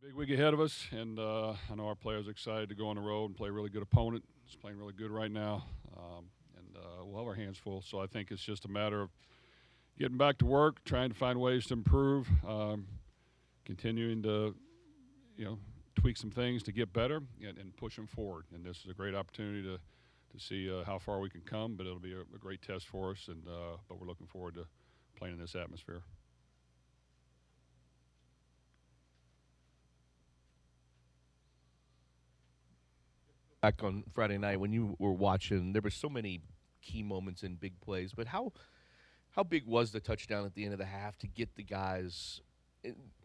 Big week ahead of us, and I know our players are excited to go on the road and play a really good opponent. It's playing really good right now, and we'll have our hands full. So I think it's just a matter of getting back to work, trying to find ways to improve, continuing to, you know, tweak some things to get better and push them forward. And this is a great opportunity to see how far we can come, but it'll be a great test for us. And but we're looking forward to playing in this atmosphere. Back on Friday night when you were watching, there were so many key moments and big plays. But how big was the touchdown at the end of the half to get the guys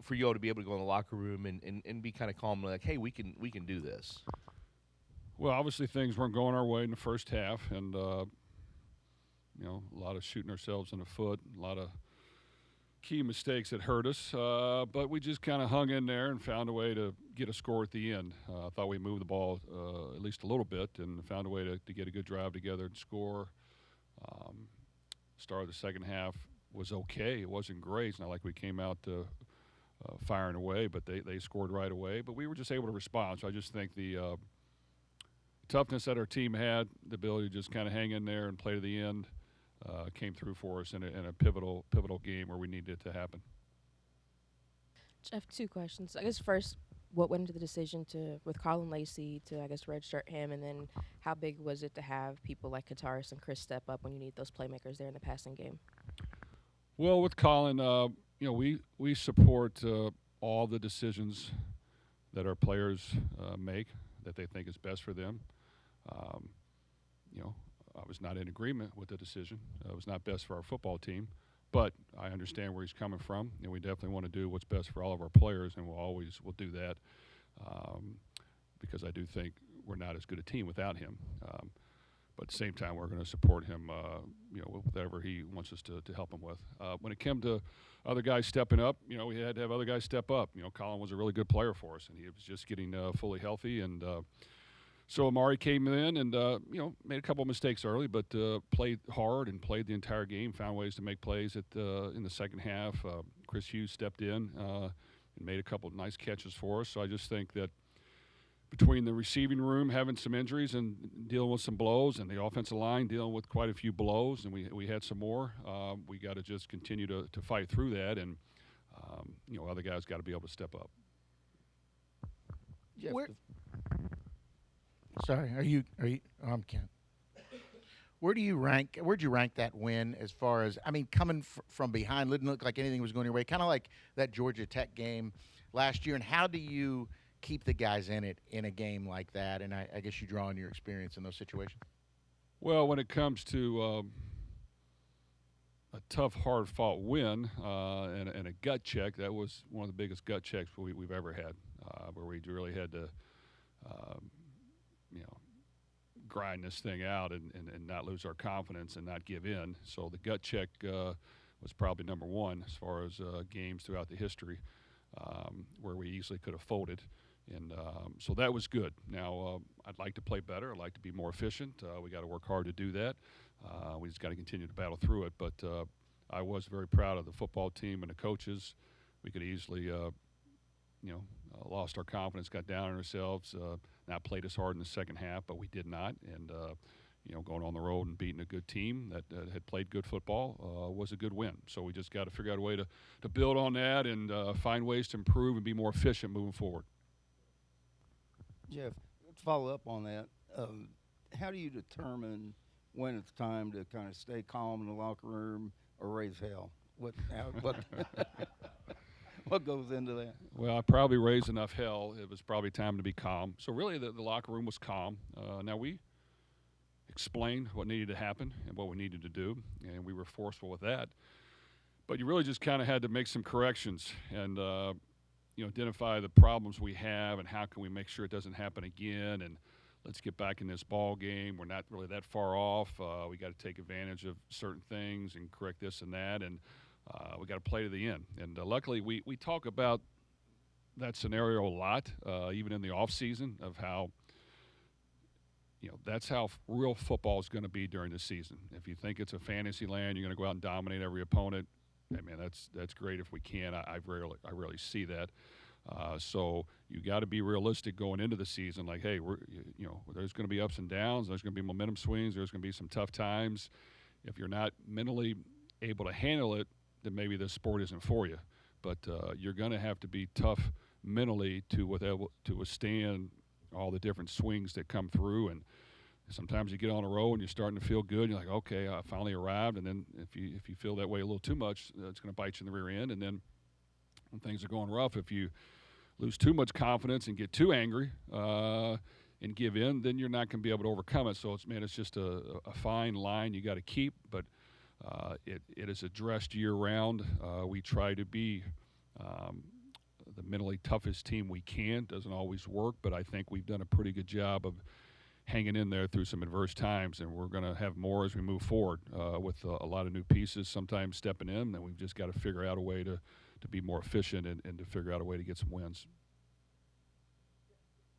for you all to be able to go in the locker room and be kind of calm, like, hey, we can do this. Well, obviously things weren't going our way in the first half, and a lot of shooting ourselves in the foot, a lot of key mistakes that hurt us. But we just kind of hung in there and found a way to get a score at the end. I thought we moved the ball at least a little bit and found a way to get a good drive together and score. Um, Start of the second half was okay. It wasn't great. It's not like we came out firing away, but they scored right away. But we were just able to respond. So I just think the toughness that our team had, the ability to just kind of hang in there and play to the end, came through for us in a pivotal game where we needed it to happen. Jeff, two questions. I guess first, what went into the decision to with Colin Lacey to redshirt him, and then how big was it to have people like Kataris and Chris step up when you need those playmakers there in the passing game? Well, with Colin, we support all the decisions that our players make that they think is best for them. Um, I was not in agreement with the decision. It was not best for our football team, but I understand where he's coming from, and we definitely want to do what's best for all of our players, and we'll do that um, because I do think we're not as good a team without him. But at the same time, we're going to support him, with whatever he wants us to help him with. When it came to other guys stepping up, we had to have other guys step up. Colin was a really good player for us, and he was just getting fully healthy. And so Amari came in and, made a couple of mistakes early, but played hard and played the entire game, found ways to make plays in the second half. Chris Hughes stepped in and made a couple of nice catches for us. So I just think that between the receiving room having some injuries and dealing with some blows, and the offensive line dealing with quite a few blows, and we had some more. We got to just continue to fight through that, and other guys got to be able to step up. Jeff, Where, sorry, are you? Oh, I'm Kent. Where do you rank? Where'd you rank that win as far as coming from behind? Didn't look like anything was going your way. Kind of like that Georgia Tech game last year. And how do you keep the guys in it in a game like that? And I guess you draw on your experience in those situations. Well, when it comes to a tough, hard-fought win and a gut check, that was one of the biggest gut checks we've ever had, where we really had to, um, you know, grind this thing out and not lose our confidence and not give in. So the gut check was probably number one as far as games throughout the history where we easily could have folded. And so that was good. Now, I'd like to play better. I'd like to be more efficient. We got to work hard to do that. We just got to continue to battle through it. But I was very proud of the football team and the coaches. We could easily, lost our confidence, got down on ourselves, not played as hard in the second half, but we did not. And, going on the road and beating a good team that had played good football was a good win. So we just got to figure out a way to build on that and find ways to improve and be more efficient moving forward. Jeff, to follow up on that, how do you determine when it's time to kind of stay calm in the locker room or raise hell? What what goes into that? Well, I probably raised enough hell. It was probably time to be calm. So really the locker room was calm. Now we explained what needed to happen and what we needed to do, and we were forceful with that. But you really just kind of had to make some corrections and identify the problems we have and how can we make sure it doesn't happen again. And let's get back in this ball game. We're not really that far off. We got to take advantage of certain things and correct this and that, and we got to play to the end. And luckily, we talk about that scenario a lot, even in the off season, of how that's how real football is going to be during the season. If you think it's a fantasy land, you're going to go out and dominate every opponent. Hey man, that's great if we can. I rarely see that. So you got to be realistic going into the season. Like, hey, there's going to be ups and downs. There's going to be momentum swings. There's going to be some tough times. If you're not mentally able to handle it, then maybe this sport isn't for you. But you're going to have to be tough mentally to withstand all the different swings that come through. And sometimes you get on a roll and you're starting to feel good. You're like, okay, I finally arrived. And then if you feel that way a little too much, it's going to bite you in the rear end. And then when things are going rough, if you lose too much confidence and get too angry and give in, then you're not going to be able to overcome it. So it's just a fine line you got to keep. But it is addressed year round. We try to be the mentally toughest team we can. Doesn't always work, but I think we've done a pretty good job of hanging in there through some adverse times, and we're going to have more as we move forward with a lot of new pieces, sometimes stepping in, and we've just got to figure out a way to be more efficient and to figure out a way to get some wins.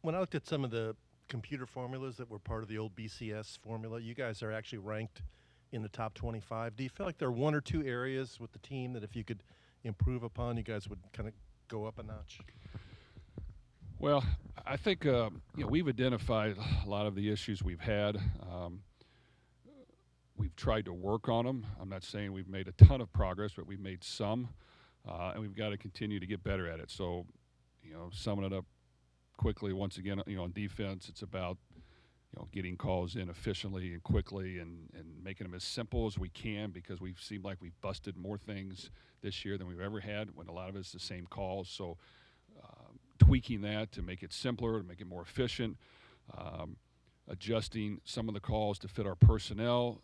When I looked at some of the computer formulas that were part of the old BCS formula, you guys are actually ranked in the top 25. Do you feel like there are one or two areas with the team that if you could improve upon, you guys would kind of go up a notch? Well, I think we've identified a lot of the issues we've had. We've tried to work on them. I'm not saying we've made a ton of progress, but we've made some, and we've got to continue to get better at it. So, summing it up quickly, once again, on defense, it's about getting calls in efficiently and quickly and making them as simple as we can, because we've seemed like we've busted more things this year than we've ever had when a lot of it's the same calls. So tweaking that to make it simpler, to make it more efficient, adjusting some of the calls to fit our personnel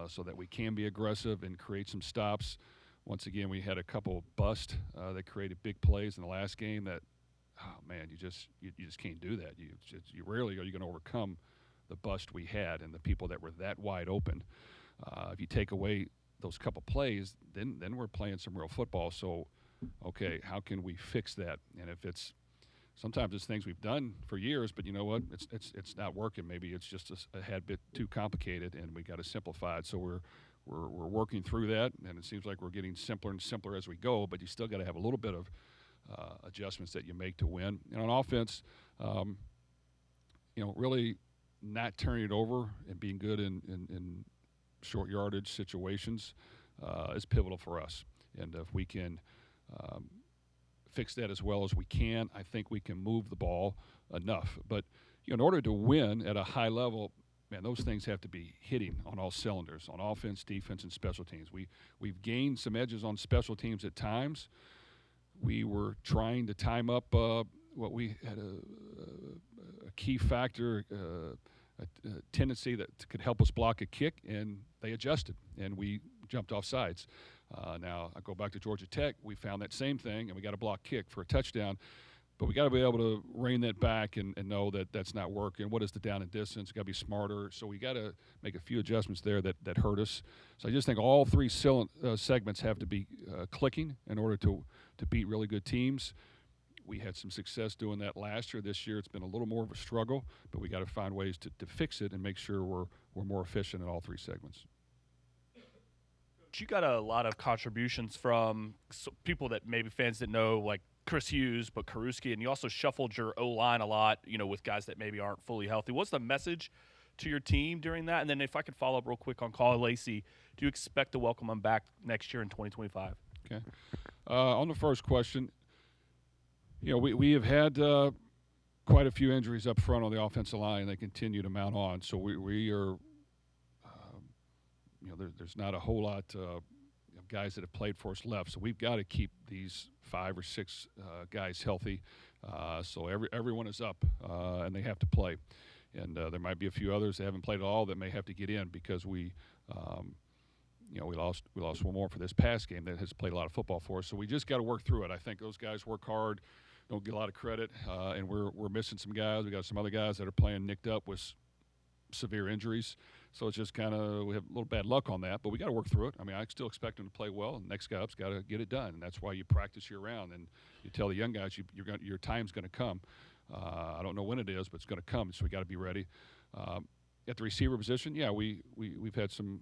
so that we can be aggressive and create some stops. Once again, we had a couple bust that created big plays in the last game that, oh man, you just can't do that. You rarely are you going to overcome the bust we had and the people that were that wide open. If you take away those couple plays, then we're playing some real football. So, okay, how can we fix that? And if sometimes it's things we've done for years, but you know what? It's not working. Maybe it's just a bit too complicated, and we got to simplify it. So we're working through that, and it seems like we're getting simpler and simpler as we go. But you still got to have a little bit of adjustments that you make to win. And on offense, really not turning it over and being good in short yardage situations is pivotal for us. And if we can fix that as well as we can, I think we can move the ball enough. But in order to win at a high level, man, those things have to be hitting on all cylinders, on offense, defense, and special teams. We've gained some edges on special teams at times. We were trying to time up what we had a key factor, a tendency that could help us block a kick, and they adjusted, and we jumped off sides. Now, I go back to Georgia Tech. We found that same thing, and we got a block kick for a touchdown. But we got to be able to rein that back and know that that's not working. What is the down and distance? Got to be smarter. So we got to make a few adjustments there that hurt us. So I just think all three segments have to be clicking in order to beat really good teams. We had some success doing that last year. This year it's been a little more of a struggle, but we got to find ways to fix it and make sure we're more efficient in all three segments. You got a lot of contributions from people that maybe fans didn't know, like Chris Hughes, but Karuski, and you also shuffled your O-line a lot, with guys that maybe aren't fully healthy. What's the message to your team during that? And then if I could follow up real quick on Colin Lacey, do you expect to welcome him back next year in 2025? Okay. On the first question, we have had quite a few injuries up front on the offensive line, and they continue to mount on. So we are, there's not a whole lot of guys that have played for us left. So we've got to keep these 5 or 6 guys healthy. So everyone is up, and they have to play. And there might be a few others that haven't played at all that may have to get in because we lost one more for this past game that has played a lot of football for us. So we just got to work through it. I think those guys work hard, don't get a lot of credit, and we're missing some guys. We got some other guys that are playing nicked up with severe injuries. So it's just kind of we have a little bad luck on that, but we got to work through it. I mean, I still expect them to play well. And the next guy up's got to get it done, and that's why you practice year round and you tell the young guys your time's going to come. I don't know when it is, but it's going to come. So we got to be ready. At the receiver position, yeah, we've had some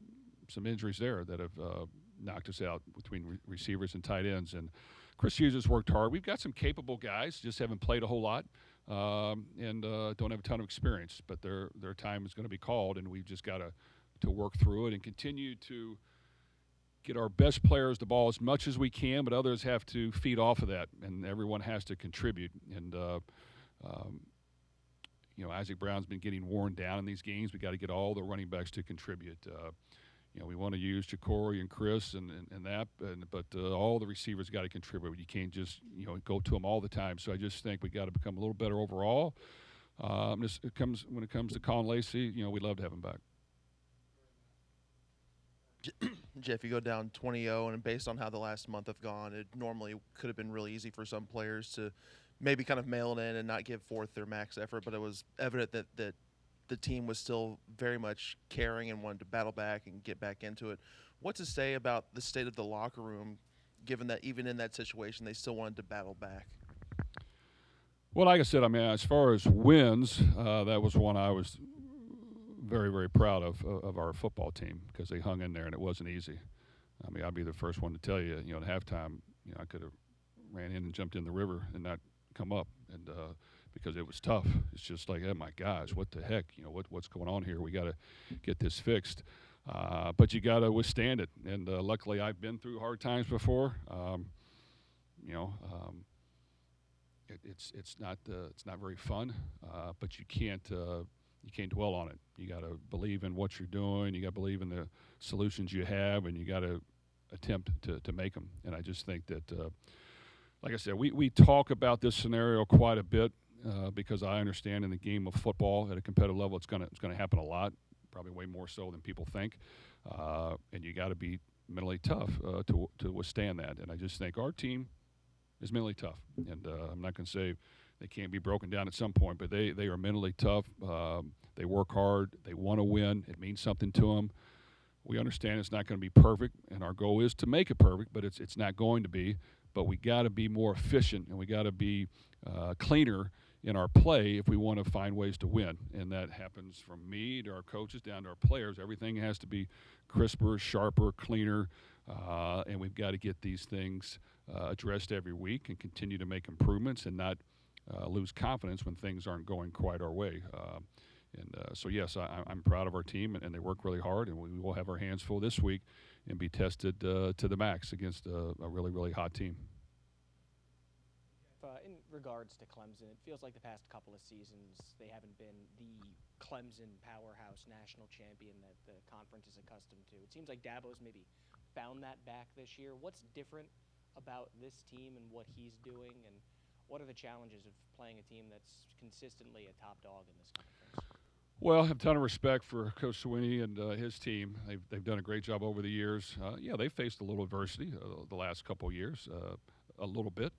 injuries there that have knocked us out between receivers and tight ends. And Chris Hughes has worked hard. We've got some capable guys, just haven't played a whole lot, and don't have a ton of experience. But their time is going to be called, and we've just got to work through it and continue to get our best players the ball as much as we can, but others have to feed off of that, and everyone has to contribute. And Isaac Brown's been getting worn down in these games. We got to get all the running backs to contribute. We want to use Ja'Cory and Chris and that, but all the receivers got to contribute. You can't just go to them all the time. So I just think we got to become a little better overall. When it comes to Colin Lacey, we'd love to have him back. Jeff, you go down 20-0, and based on how the last month have gone, it normally could have been really easy for some players to maybe kind of mail it in and not give forth their max effort, but it was evident that the team was still very much caring and wanted to battle back and get back into it. What to say about the state of the locker room, given that even in that situation they still wanted to battle back? Well, like I said, as far as wins, that was one I was very, very proud of our football team, because they hung in there and it wasn't easy. I'd be the first one to tell you, at halftime, I could have ran in and jumped in the river and not come up, and because it was tough. It's just like, oh my gosh, what the heck? What's going on here? We got to get this fixed. But you got to withstand it. And luckily, I've been through hard times before. It's not very fun, but you can't dwell on it. You got to believe in what you're doing. You got to believe in the solutions you have, and you got to attempt to make them. And I just think that, like I said, we talk about this scenario quite a bit because I understand in the game of football at a competitive level, it's gonna happen a lot, probably way more so than people think. And you got to be mentally tough to withstand that. And I just think our team is mentally tough. And I'm not going to say they can't be broken down at some point, but they are mentally tough. They work hard. They want to win. It means something to them. We understand it's not going to be perfect, and our goal is to make it perfect, but it's not going to be. But we got to be more efficient, and we got to be cleaner in our play if we want to find ways to win. And that happens from me to our coaches down to our players. Everything has to be crisper, sharper, cleaner, and we've got to get these things addressed every week and continue to make improvements and not lose confidence when things aren't going quite our way. So, yes, I'm proud of our team, and they work really hard, and we will have our hands full this week and be tested to the max against a really, really hot team. In regards to Clemson, it feels like the past couple of seasons they haven't been the Clemson powerhouse national champion that the conference is accustomed to. It seems like Dabo's maybe found that back this year. What's different about this team and what he's doing, and what are the challenges of playing a team that's consistently a top dog in this conference? Well, I have a ton of respect for Coach Sweeney and his team. They've done a great job over the years. They've faced a little adversity the last couple of years, a little bit,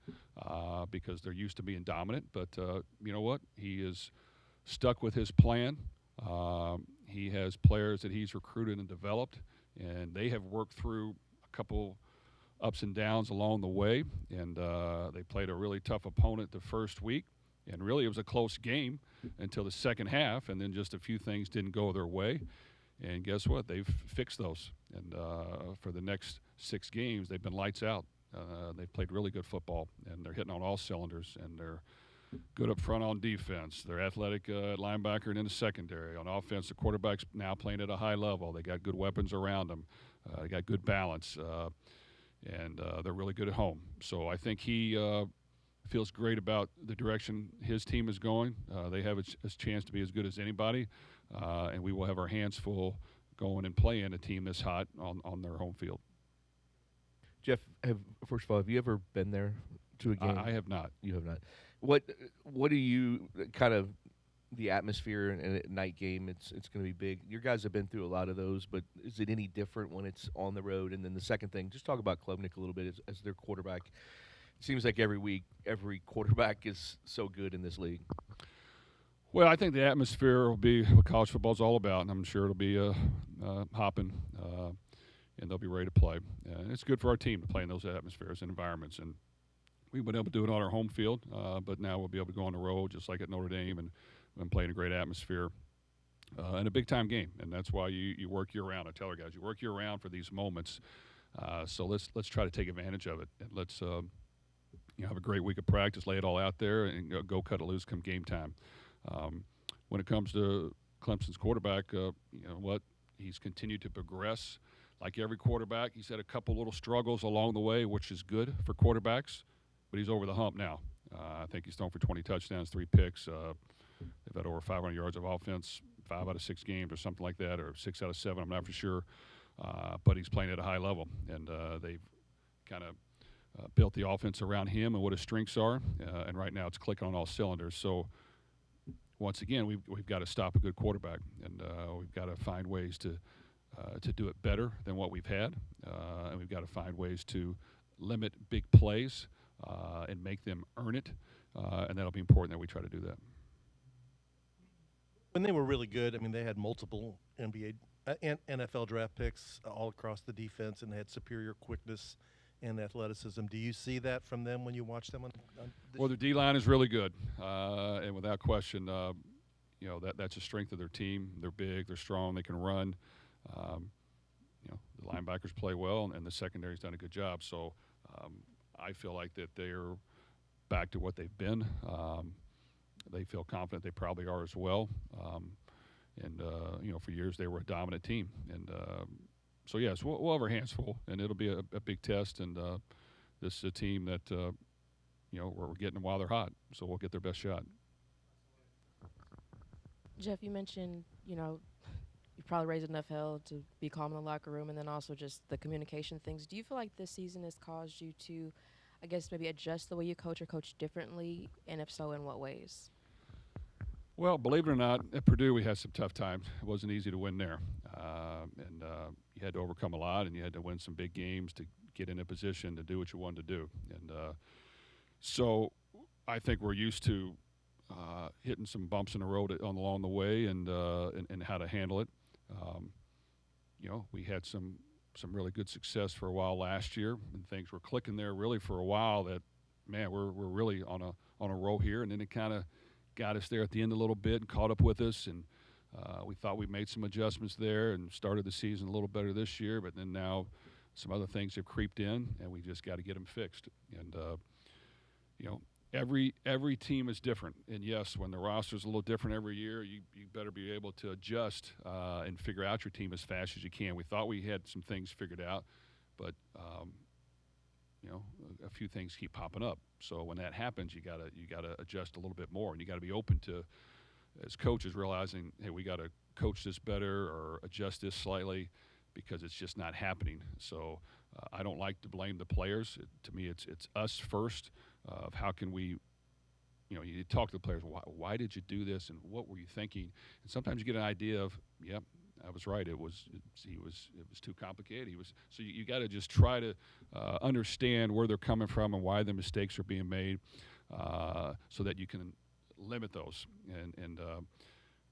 because they're used to being dominant. But you know what? He is stuck with his plan. He has players that he's recruited and developed, and they have worked through a couple ups and downs along the way. And they played a really tough opponent the first week. And really, it was a close game until the second half, and then just a few things didn't go their way. And guess what? They've fixed those. And for the next 6 games, they've been lights out. They've played really good football, and they're hitting on all cylinders, and they're good up front on defense. They're athletic at linebacker and in the secondary. On offense, the quarterback's now playing at a high level. They got good weapons around them. They got good balance, and they're really good at home. So I think he feels great about the direction his team is going. They have a chance to be as good as anybody, and we will have our hands full going and playing a team this hot on their home field. Jeff, first of all, have you ever been there to a game? I have not. You have not. What do you kind of the atmosphere and at night game? It's going to be big. Your guys have been through a lot of those, but is it any different when it's on the road? And then the second thing, just talk about Klubnik a little bit as their quarterback. It seems like every week, every quarterback is so good in this league. Well, I think the atmosphere will be what college football is all about, and I'm sure it'll be hopping, and they'll be ready to play. And it's good for our team to play in those atmospheres and environments. And we've been able to do it on our home field, but now we'll be able to go on the road just like at Notre Dame and play in a great atmosphere and a big-time game. And that's why you work year-round. I tell our guys, you work year-round for these moments. So let's try to take advantage of it. And let's have a great week of practice, lay it all out there, and go cut it loose come game time. Um, when it comes to Clemson's quarterback, you know what? He's continued to progress. Like every quarterback, he's had a couple little struggles along the way, which is good for quarterbacks, but he's over the hump now. I think he's thrown for 20 touchdowns, 3 picks. They've had over 500 yards of offense, 5 out of 6 games or something like that, or 6 out of 7. I'm not for sure. But he's playing at a high level, and they've kind of built the offense around him and what his strengths are, and right now it's clicking on all cylinders. So once again, we've got to stop a good quarterback, and we've got to find ways to do it better than what we've had, and we've got to find ways to limit big plays and make them earn it, and that'll be important that we try to do that. When they were really good, I mean, they had multiple NBA and NFL draft picks all across the defense, and they had superior quickness and athleticism. Do you see that from them when you watch them? Well, their D-line is really good, and without question, you know that's a strength of their team. They're big, they're strong, they can run. You know, the linebackers play well, and the secondary's done a good job. So I feel like that they're back to what they've been. They feel confident they probably are as well. And you know, for years they were a dominant team. And so, yes, we'll have our hands full, and it'll be a big test. And this is a team that, you know, we're getting them while they're hot. So we'll get their best shot. Jeff, you mentioned, you know, you probably raised enough hell to be calm in the locker room, and then also just the communication things. Do you feel like this season has caused you to, I guess, maybe adjust the way you coach or coach differently? And if so, in what ways? Well, believe it or not, at Purdue we had some tough times. It wasn't easy to win there, and you had to overcome a lot, and you had to win some big games to get in a position to do what you wanted to do. And so I think we're used to hitting some bumps in the road along the way, and how to handle it. You know, we had some really good success for a while last year, and things were clicking there really for a while. That, man, we're really on a roll here, and then it kind of got us there at the end a little bit and caught up with us, and we thought we made some adjustments there and started the season a little better this year, but then now some other things have creeped in, and we just got to get them fixed. And you know, every team is different, and yes, when the roster's a little different every year, you better be able to adjust and figure out your team as fast as you can. We thought we had some things figured out, but you know, a few things keep popping up. So when that happens, you gotta adjust a little bit more, and you got to be open to, as coaches, realizing, hey, we got to coach this better or adjust this slightly because it's just not happening. So I don't like to blame the players. To me, it's us first. Of how can we, you know, you talk to the players. Why did you do this, and what were you thinking? And sometimes you get an idea of, yep, I was right. It was too complicated. So you got to just try to understand where they're coming from and why the mistakes are being made, so that you can limit those. And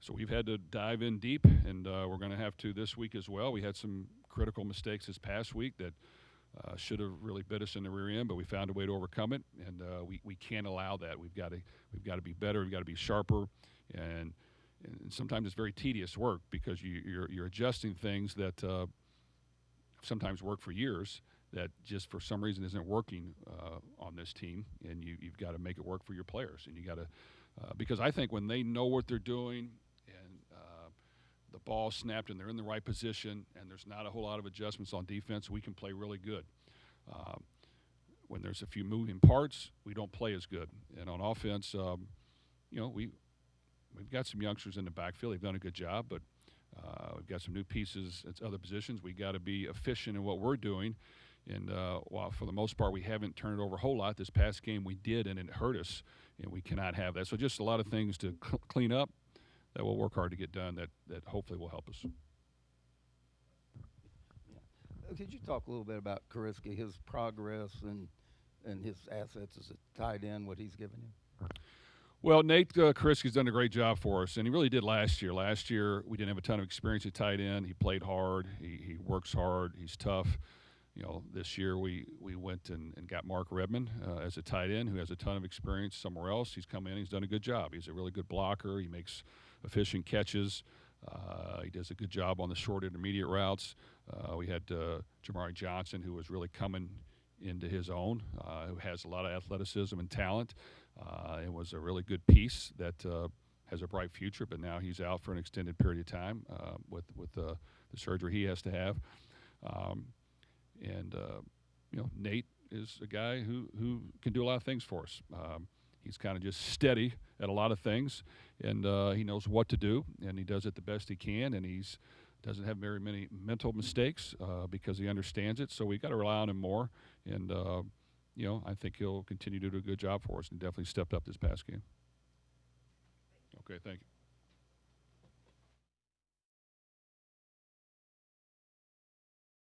so we've had to dive in deep, and we're going to have to this week as well. We had some critical mistakes this past week that should have really bit us in the rear end, but we found a way to overcome it, and we can't allow that. We've got to be better. We've got to be sharper, and sometimes it's very tedious work because you're adjusting things that sometimes work for years that just for some reason isn't working on this team, and you've got to make it work for your players, and you got to because I think when they know what they're doing and the ball snapped and they're in the right position and there's not a whole lot of adjustments on defense, we can play really good. When there's a few moving parts, we don't play as good. And on offense, you know, we've got some youngsters in the backfield. They've done a good job, but we've got some new pieces at other positions. We got to be efficient in what we're doing. And while for the most part we haven't turned it over a whole lot, this past game we did, and it hurt us, and we cannot have that. So just a lot of things to clean up that we'll work hard to get done that hopefully will help us. Could you talk a little bit about Kariski, his progress and his assets as a tight end, what he's given you? Well, Nate Kariski's done a great job for us, and he really did last year. Last year we didn't have a ton of experience at tight end. He played hard. He works hard. He's tough. You know, this year we went and got Mark Redmond as a tight end who has a ton of experience somewhere else. He's come in. He's done a good job. He's a really good blocker. He makes efficient catches. He does a good job on the short intermediate routes. We had Jamari Johnson, who was really coming into his own, who has a lot of athleticism and talent. It was a really good piece that has a bright future, but now he's out for an extended period of time with the surgery he has to have. And Nate is a guy who can do a lot of things for us. He's kind of just steady at a lot of things, and he knows what to do, and he does it the best he can, and he's doesn't have very many mental mistakes because he understands it. So we got to rely on him more, and I think he'll continue to do a good job for us, and definitely stepped up this past game. Okay, thank you.